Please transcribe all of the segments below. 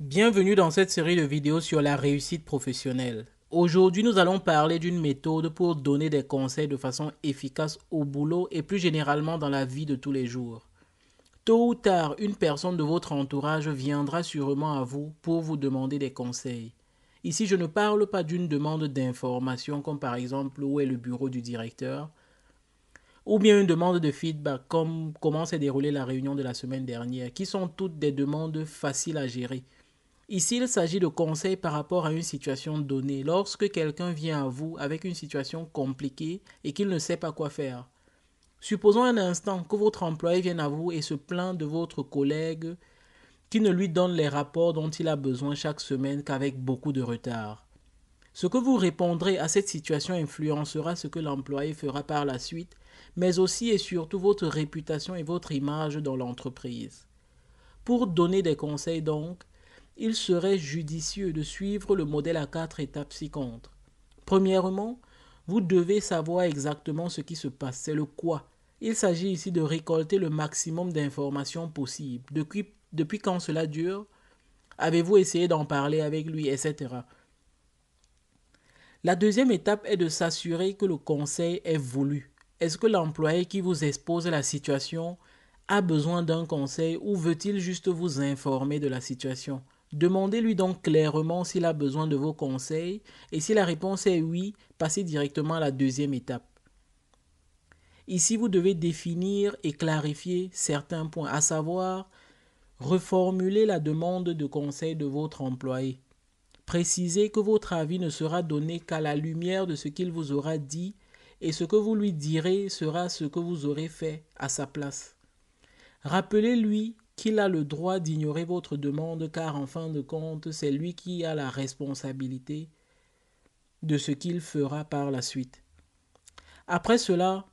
Bienvenue dans cette série de vidéos sur la réussite professionnelle. Aujourd'hui, nous allons parler d'une méthode pour donner des conseils de façon efficace au boulot et plus généralement dans la vie de tous les jours. Tôt ou tard, une personne de votre entourage viendra sûrement à vous pour vous demander des conseils. Ici, je ne parle pas d'une demande d'information comme par exemple où est le bureau du directeur, ou bien une demande de feedback comme comment s'est déroulée la réunion de la semaine dernière, qui sont toutes des demandes faciles à gérer. Ici, il s'agit de conseils par rapport à une situation donnée. Lorsque quelqu'un vient à vous avec une situation compliquée et qu'il ne sait pas quoi faire. Supposons un instant que votre employé vienne à vous et se plaint de votre collègue qui ne lui donne les rapports dont il a besoin chaque semaine qu'avec beaucoup de retard. Ce que vous répondrez à cette situation influencera ce que l'employé fera par la suite, mais aussi et surtout votre réputation et votre image dans l'entreprise. Pour donner des conseils donc, il serait judicieux de suivre le modèle à 4 étapes ci-contre. Premièrement, vous devez savoir exactement ce qui se passe, c'est le quoi. Il s'agit ici de récolter le maximum d'informations possibles. Depuis quand cela dure? Avez-vous essayé d'en parler avec lui, etc. La deuxième étape est de s'assurer que le conseil est voulu. Est-ce que l'employé qui vous expose la situation a besoin d'un conseil ou veut-il juste vous informer de la situation? Demandez-lui donc clairement s'il a besoin de vos conseils et si la réponse est oui, passez directement à la deuxième étape. Ici, vous devez définir et clarifier certains points, à savoir reformuler la demande de conseil de votre employé. Précisez que votre avis ne sera donné qu'à la lumière de ce qu'il vous aura dit et ce que vous lui direz sera ce que vous aurez fait à sa place. Rappelez-lui qu'il a le droit d'ignorer votre demande car en fin de compte, c'est lui qui a la responsabilité de ce qu'il fera par la suite. Après cela,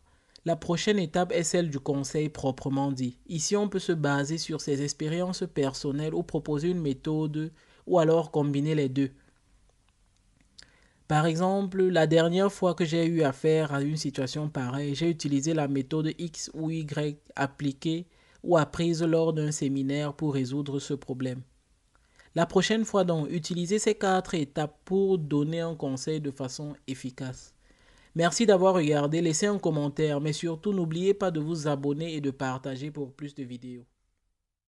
la prochaine étape est celle du conseil proprement dit. Ici, on peut se baser sur ses expériences personnelles ou proposer une méthode ou alors combiner les deux. Par exemple, la dernière fois que j'ai eu affaire à une situation pareille, j'ai utilisé la méthode X ou Y appliquée ou apprise lors d'un séminaire pour résoudre ce problème. La prochaine fois donc, utilisez ces 4 étapes pour donner un conseil de façon efficace. Merci d'avoir regardé, laissez un commentaire, mais surtout n'oubliez pas de vous abonner et de partager pour plus de vidéos.